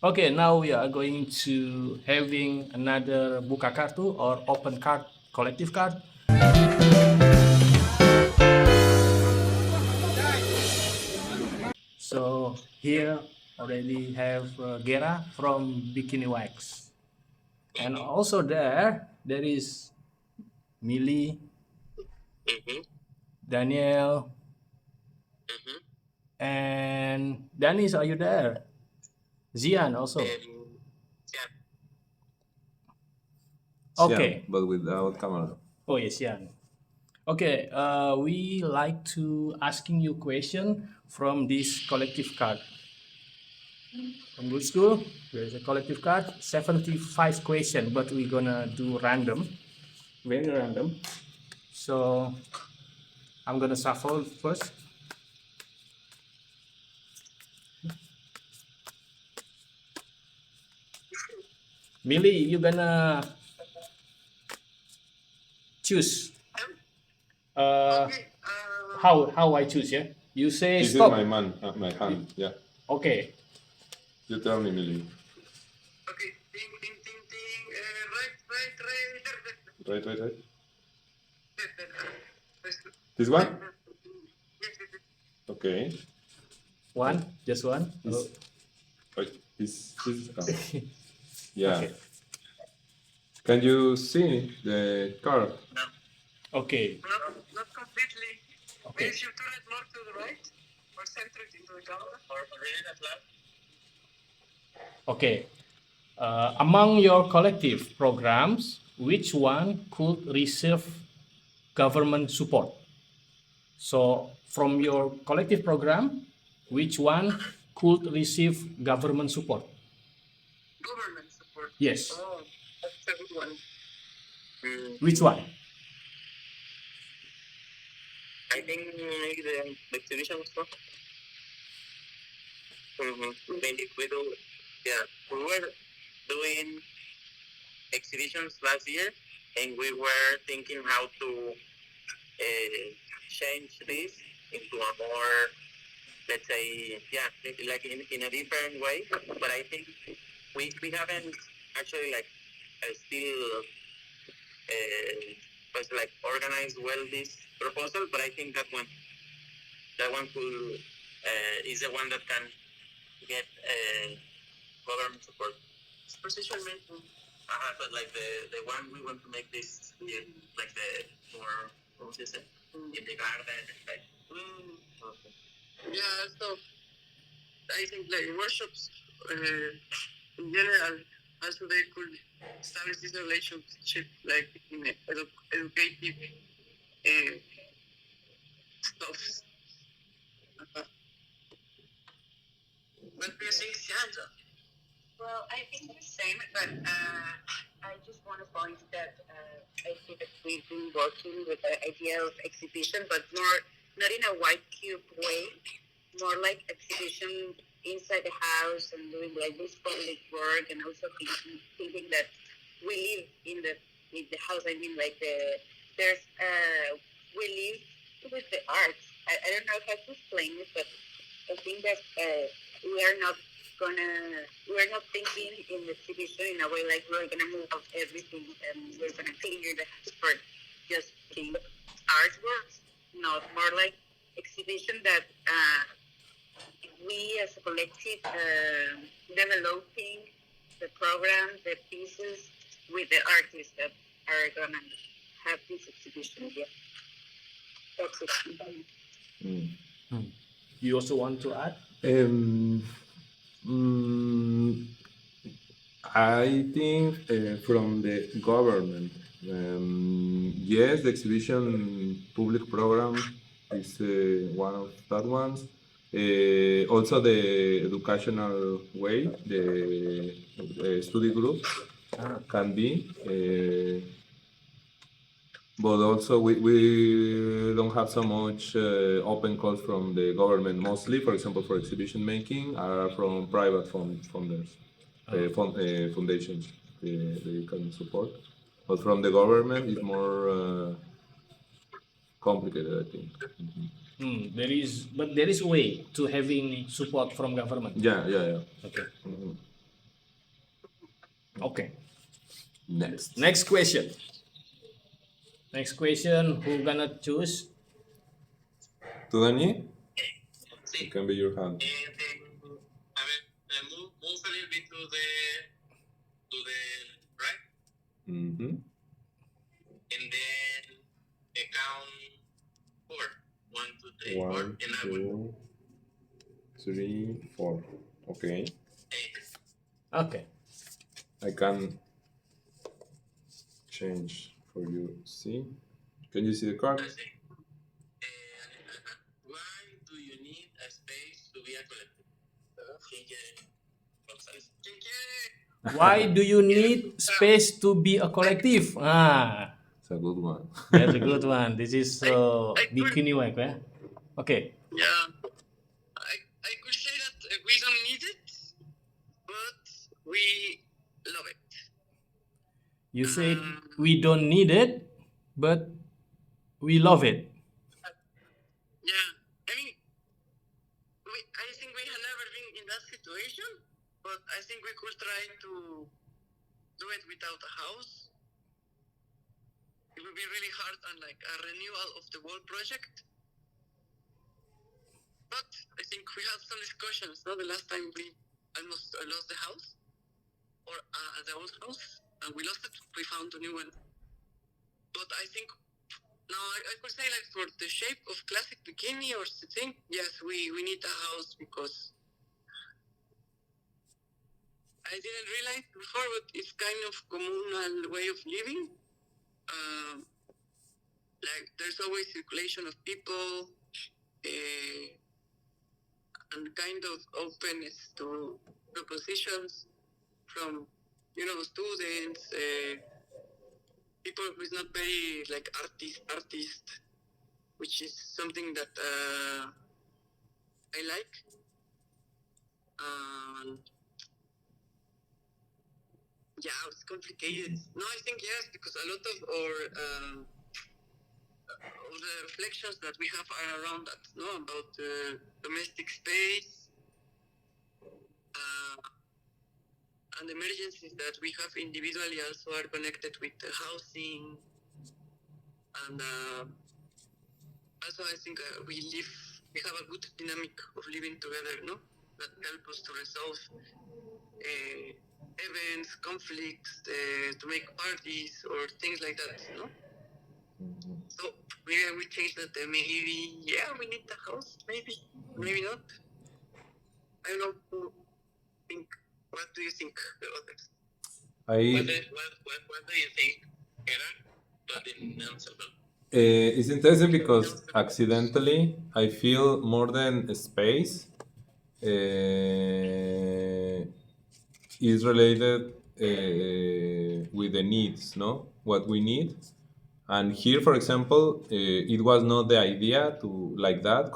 Okay, now we are going to having another Buka kartu or open card, collective card. So here already have Gera from Bikini Wax, and also there is Mili, Daniel, and Danise. Are you there? Zyan also. Zyan, Okay. but without camera. Oh yes, Zyan. Okay, we like to asking you question from this collective card. From good school, there's a collective card, 75 question, but we're gonna do random, very random. So I'm gonna shuffle first. Mili, you gonna choose. How I choose? Yeah, you say This stop. is my hand. Yeah. Okay. You tell me, Mili. Okay, ding, ding, ding, ding. Right, right, right. Right, right, right. Yes, This one? yes, yes. Okay. One, just one. This, this is yeah. Okay. Can you see the card? Okay. Not completely. Okay. Maybe you turn it more to the right or center it into the camera or read it out loud. Okay. Among your collective programs, which one could receive government support? So, from your collective program, which one could receive government support? Government support. Yes. Oh, that's a good one. Which one? I think maybe the exhibition stuff. Maybe we do, yeah, we were doing exhibitions last year, and we were thinking how to change this into a more, let's say, yeah, like in a different way. But I think we haven't actually like still was like organized well this proposal. But I think that one could is the one that can get government support. Precision medicine. But like the one we want to make this year, like the more process in the garden and like. Okay. Yeah, so I think like workshops in general, also they could establish this relationship like in educative stuff. What do you think, Sandra? Well, I think the same, but I just want to point that I think that we've been working with the idea of exhibition, but more not in a white cube way, more like exhibition inside the house and doing like this public work, and also thinking that we live in the house. I mean, like there's we live with the arts. I don't know how to explain it, but I think that we're not thinking in the exhibition in a way like we're gonna move out everything and we're gonna clear the house for just being artworks. Not more like exhibition that we as a collective developing the program, the pieces with the artists that are gonna have this exhibition here. That's it. You also want to add? I think from the government, yes, the exhibition public program is one of that ones. Also, the educational way, the study group can be. But also, we don't have so much open calls from the government. Mostly, for example, for exhibition making, are from private funders, foundations they can support. But from the government, it's more complicated, I think. There is a way to having support from government. Yeah. Okay. Okay. Next. Next question. Next question. Who gonna choose? To Dani, See, it can be your hand. I mean, move a little bit to the right, Mm-hmm. and then count 4. 1, 2, 3, 4, 1, and I will 2, 3, 4. Okay. 8. Okay. I can change for you. See? Can you see the card? I see. Why do you need a space to be a collective? Why do you need space to be a collective? Ah, It's a good one. that's a good one. This is I could, Biquini wife, yeah? Okay. yeah, I could say that we don't need it, but we love it. You said we don't need it, but we love it. Yeah, I mean, I think we have never been in that situation, but I think we could try to do it without a house. It would be really hard on like a renewal of the whole project. But I think we had some discussions. Not the last time we almost lost the house or the old house, and we lost it. We found a new one. But I think now I could say like for the shape of classic bikini or thing, yes, we need a house because I didn't realize before, but it's kind of communal way of living. Like there's always circulation of people and kind of openness to propositions from students, people who's not very like artist, which is something that I like. Yeah, it's complicated. No, I think yes, because a lot of the reflections that we have are around that, no, about domestic space and emergencies that we have individually also are connected with the housing, and also I think we have a good dynamic of living together, no, that help us to resolve events, conflicts, to make parties or things like that, no? So maybe we change that. Maybe we need the house. Maybe not. I don't know. What do you think, the others? What do you think, Gera? But in Amsterdam. It's interesting because accidentally I feel more than a space is related with the needs, no? What we need. And here, for example, it was not the idea to, like that,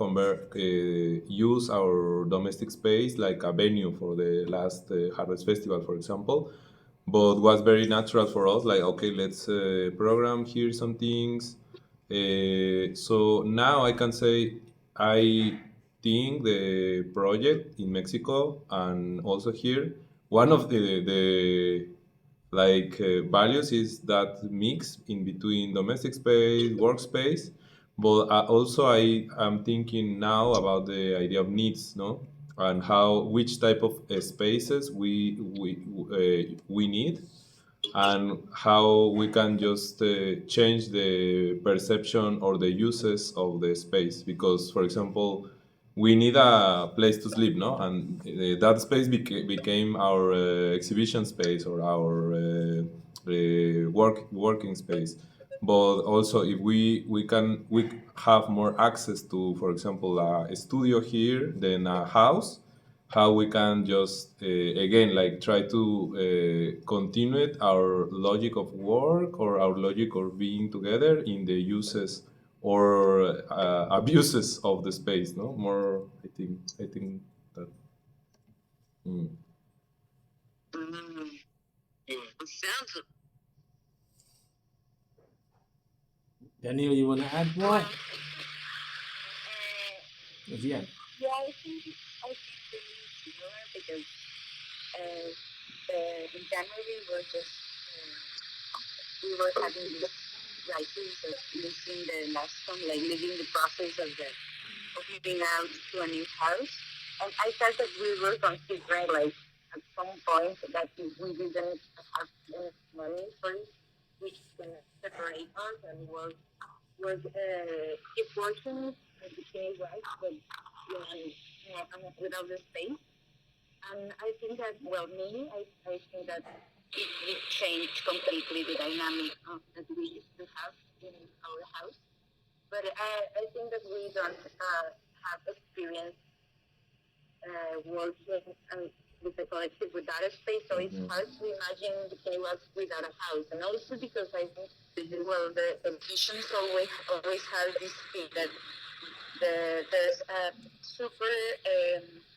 use our domestic space like a venue for the last Harvest Festival, for example, but was very natural for us, like, okay, let's program here some things. So now I can say I think the project in Mexico and also here, one of the values is that mix in between domestic space, workspace, but also I am thinking now about the idea of needs, no, and which type of spaces we need, and how we can just change the perception or the uses of the space. Because, for example, we need a place to sleep, no? And that space became our exhibition space or our working space. But also, if we have more access to, for example, a studio here than a house, how we can just again like try to continue our logic of work or our logic of being together in the uses or abuses of the space, no more. I think that. mm. Sounds. Daniel, you wanna add more? Zyan. Yeah, I think it's similar because the in January we were having this crisis of losing the last one, like living the process of moving out to a new house. And I felt that we were considering, like, at some point that if we didn't have enough money for it, we can separate us and keep working at the same right, but without the space. And I think that, well, me, I think that it changed completely the dynamic that we used to have in our house. But I think that we don't have experience working with the collective without a space, so it's hard to imagine the chaos without a house. And also because I think, well, the visions always have this thing that there's a super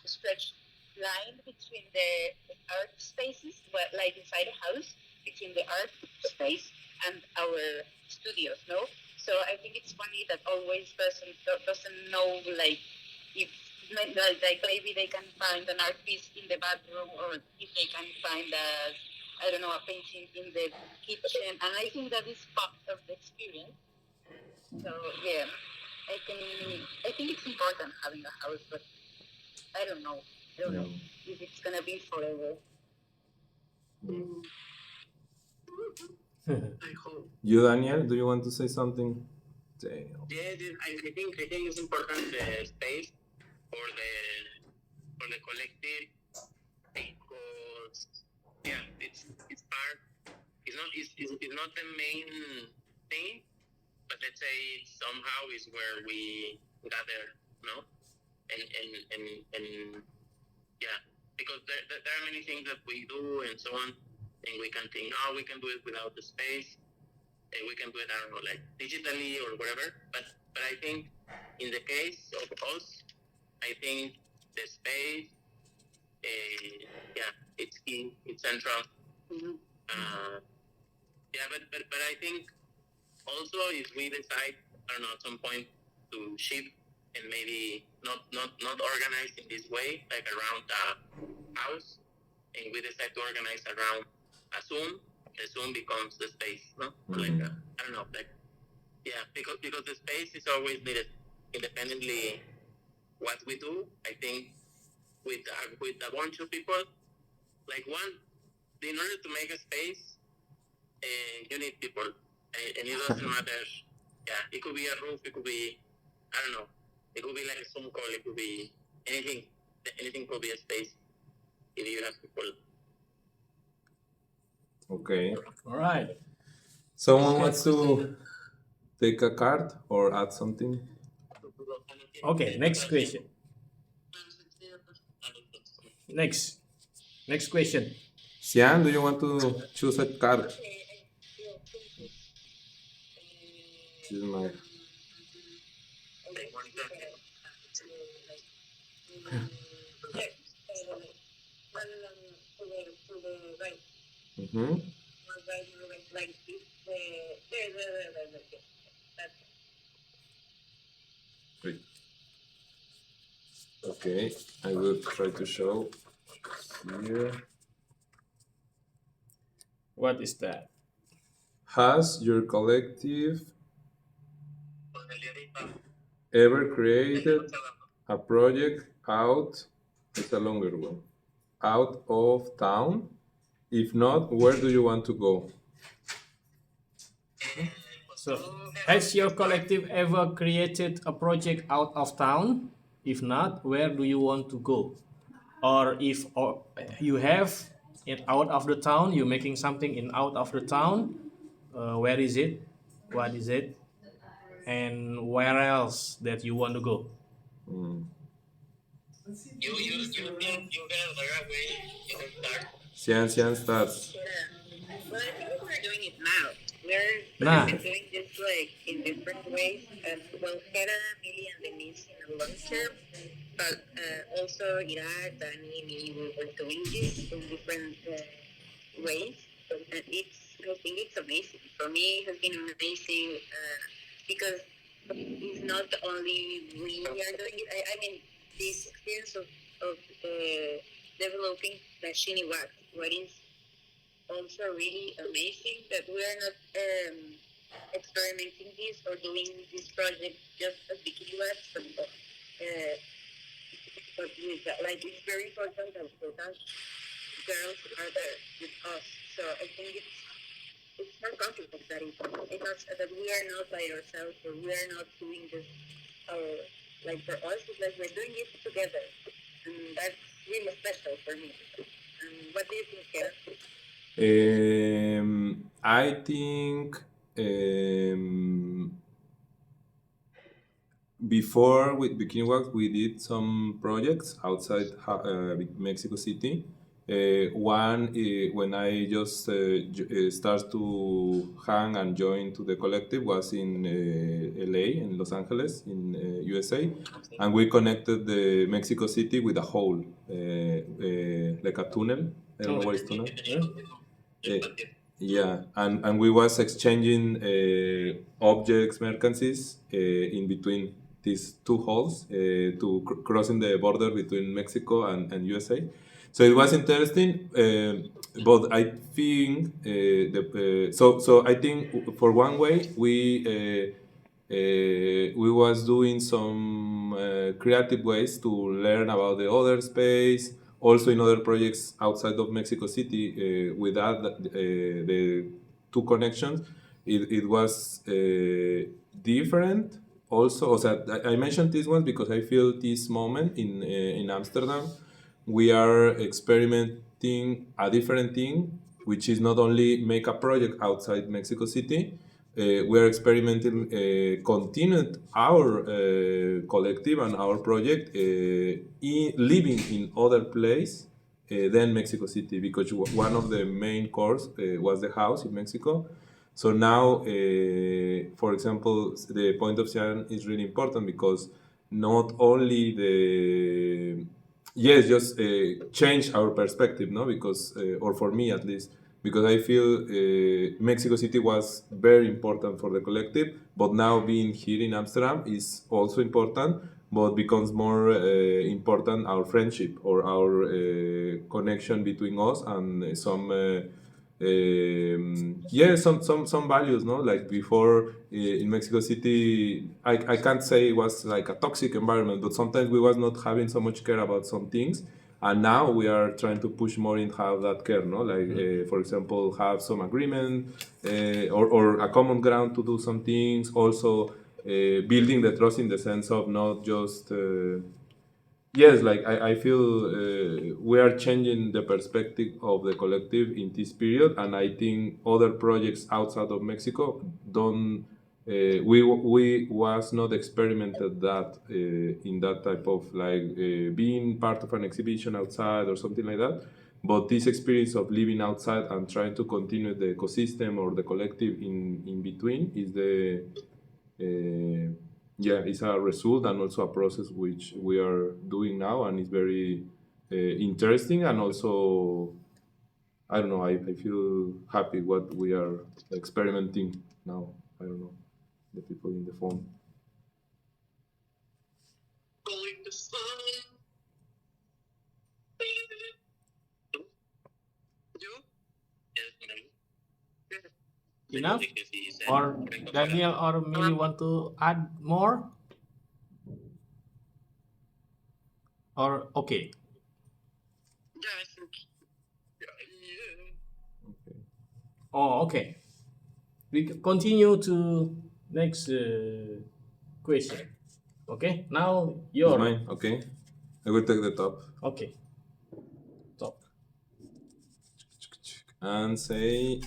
stretched line between the art spaces, but like inside a house, between the art space and our studios, no? So I think it's funny that always person doesn't know, like, if like maybe they can find an art piece in the bathroom, or if they can find I don't know, a painting in the kitchen. And I think that is part of the experience. So yeah, I think it's important having a house, but I don't know. I don't know if it's gonna be forever. I hope. You, Daniel, do you want to say something? Damn. Yeah, I think it's important the space for the collective, because yeah, it's part. It's not the main thing, but let's say somehow is where we gather, no? And yeah, because there are many things that we do and so on, and we can think, oh, we can do it without the space, and we can do it, I don't know, like digitally or whatever. But I think in the case of us, I think the space, yeah, it's key, it's central. Yeah, but I think also if we decide, I don't know, at some point to shift and maybe not organize in this way, like around a house, and we decide to organize around a Zoom, the Zoom becomes the space, no? Like I don't know, like yeah, because the space is always needed, independently what we do. I think with a bunch of people, like in order to make a space, you need people, and it doesn't matter. Yeah, it could be a roof, it could be, I don't know, it could be like a Zoom call, it could be anything. Anything could be a space if you have people. Okay. All right. Someone wants to take a card or add something? Okay, next question. Next question. Zyan, do you want to choose a card? This is my... Great. Okay, I will try to show here. What is that? Has your collective ever created a project out, it's a longer one, out of town? If not, where do you want to go? So, has your collective ever created a project out of town? If not, where do you want to go? Or if you have it out of the town, you're making something in out of the town, where is it? What is it? And where else that you want to go? You get away, you can start. Zyan starts. Well, I think we're doing it now. Nah. We're doing this like in different ways. Well, Gera, Mili, and Danise in the long term, but also Gera, Dani, Mili, we're doing this in different ways. And I think it's amazing. For me, it has been amazing because it's not only we are doing it. I mean, this experience of developing the Shini wax, what is also really amazing that we are not experimenting this or doing this project just as Biquini was, but with like it's very important that those girls are there with us. So I think it's more comfortable that that we are not by ourselves or we are not doing this like for us. It's like we're doing it together, and that's really special for me. What do you think, Gera? I think before with Bikini Wax, we did some projects outside Mexico City. One when I just start to hang and join to the collective was in LA, in Los Angeles, in USA, and we connected the Mexico City with a hole, like a tunnel. I don't know what is tunnel. Yeah, and we was exchanging objects, mercancies in between these two holes to crossing the border between Mexico and USA. So it was interesting, but I think so I think for one way we was doing some creative ways to learn about the other space. Also in other projects outside of Mexico City, with that the two connections, it was different. Also, I mentioned this one because I feel this moment in Amsterdam, we are experimenting a different thing, which is not only make a project outside Mexico City. We are experimenting, continued our collective and our project living in other place than Mexico City, because one of the main cores was the house in Mexico. So now, for example, the point of Zyan is really important because not only the yes, just change our perspective, no? Because or for me at least, because I feel Mexico City was very important for the collective, but now being here in Amsterdam is also important, but becomes more important our friendship or our connection between us and some yeah, some values, no? Like before in Mexico City, I can't say it was like a toxic environment, but sometimes we was not having so much care about some things, and now we are trying to push more in have that care, no? Like for example, have some agreement or a common ground to do some things. Also, building the trust in the sense of not just. Yes, like I feel we are changing the perspective of the collective in this period, and I think other projects outside of Mexico don't. We was not experimented that in that type of like being part of an exhibition outside or something like that. But this experience of living outside and trying to continue the ecosystem or the collective in between is the yeah, it's a result and also a process which we are doing now, and it's very interesting, and also I don't know, I feel happy what we are experimenting now. I don't know, the people in the phone. Going to sun. You? Yes, Enough? Or Daniel or Mili want to add more? Or okay? yeah, I think. Yeah. Okay. Oh, okay. We continue to next question. Okay, now It's your mine. Okay, I will take the top okay. Talk. and say.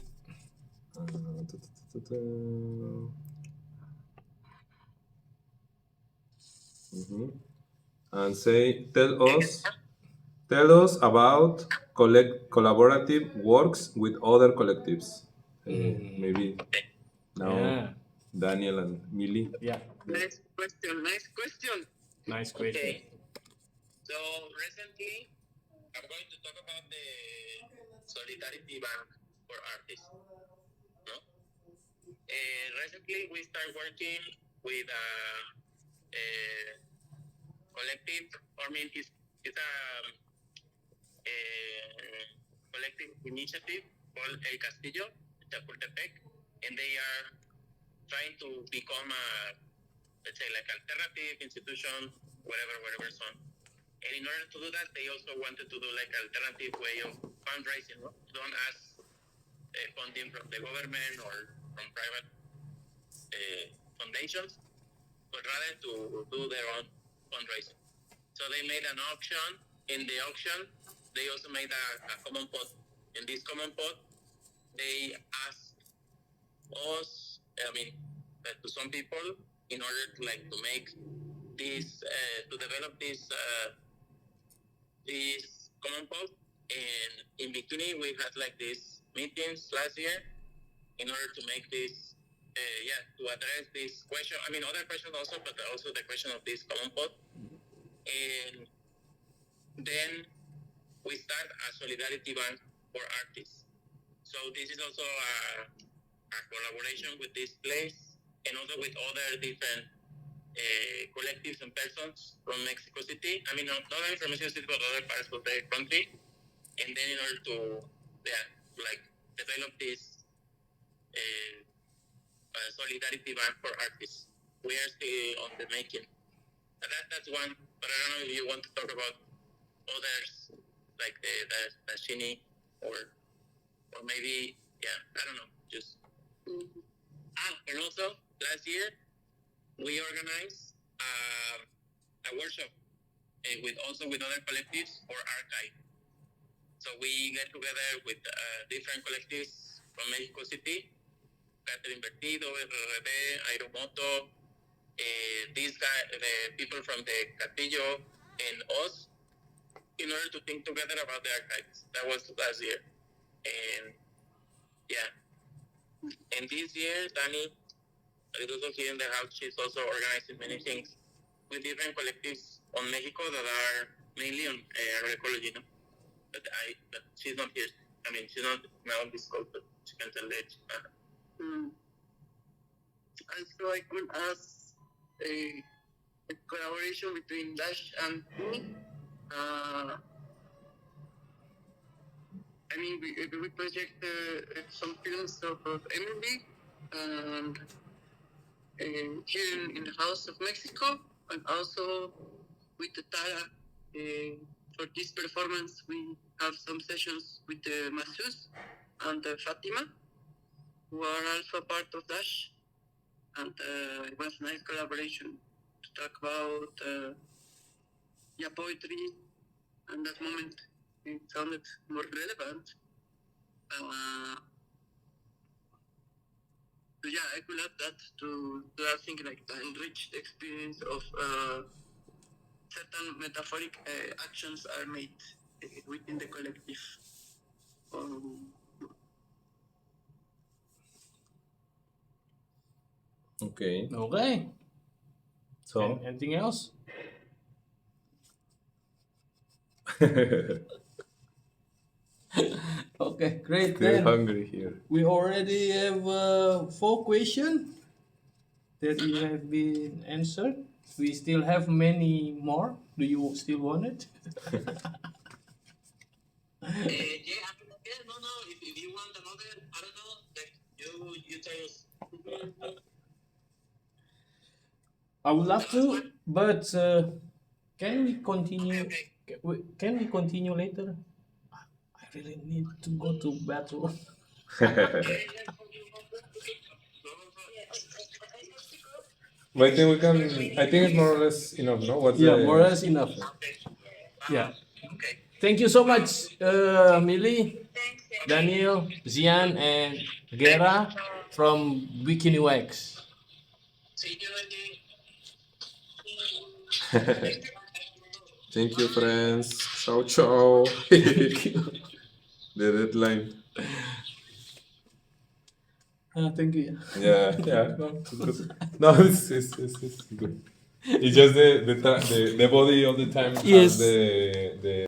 Mhm. And say, tell us about collaborative works with other collectives. Maybe now Yeah, Daniel and Mili. yeah. Nice question. Nice question. Nice question. Okay. So recently, I'm going to talk about the Solidarity Bank for Artists. No? Recently, we started working with a collective. I mean, it's a collective initiative called El Castillo, Chapultepec, and they are trying to become a, let's say, like alternative institution, whatever, so on. And in order to do that, they also wanted to do like alternative way of fundraising. No? Don't ask funding from the government or from private foundations, but rather to do their own fundraising. So they made an auction. In the auction, they also made a common pot. In this common pot, they asked us, to some people, in order to make this, to develop this common pot. And in Biquini, we had like these meetings last year in order to make this, to address this question. I mean, other questions also, but also the question of this common pot. And then we start a solidarity bank for artists. So this is also a collaboration with this place and also with other different collectives and persons from Mexico City. I mean, not only from Mexico City, but other parts of the country. And then in order to develop this solidarity bank for artists. We are still on the making. That's one, but I don't know if you want to talk about others like the Shini or maybe, I don't know, just. And also last year we organized a workshop with other collectives for archive. So we get together with different collectives from Mexico City, Cater Invertido, RRB, Aeromoto, these guys, the people from the Castillo, and us, in order to think together about the archives. That was last year. And and this year, Dani is also here in the house. She's also organizing many things with different collectives on Mexico that are mainly on agroecology, no? But she's not here. I mean, she's not now on this call, but she can tell it. And so I could ask a collaboration between Dash and me. I mean, we project some films of Emily and here in the House of Mexico, and also with the Tara. For this performance, we have some sessions with the Masus and Fatima, who are also part of Dash. And it was a nice collaboration to talk about poetry, and that moment it sounded more relevant. I could add that to that thing, like the enriched experience of certain metaphoric actions are made within the collective. Okay. Okay. So Anything else? Okay, great. still Then hungry here. we already have 4 questions that you have been answered. We still have many more. Do you still want it? No. If you want another, I don't know. Like you tell us. I would love to, but can we continue? Can we continue later? I really need to go to bathroom. But I think we can. I think it's more or less enough, no? What's Yeah, the, more or less enough. Yeah. Thank you so much, Mili, Daniel, Zyan, and Gera from Biquini Wax. Thank you, friends. Ciao, ciao. The deadline. Thank you. Yeah. No, it's good. No, it's good. It's just the body all the time Yes. has the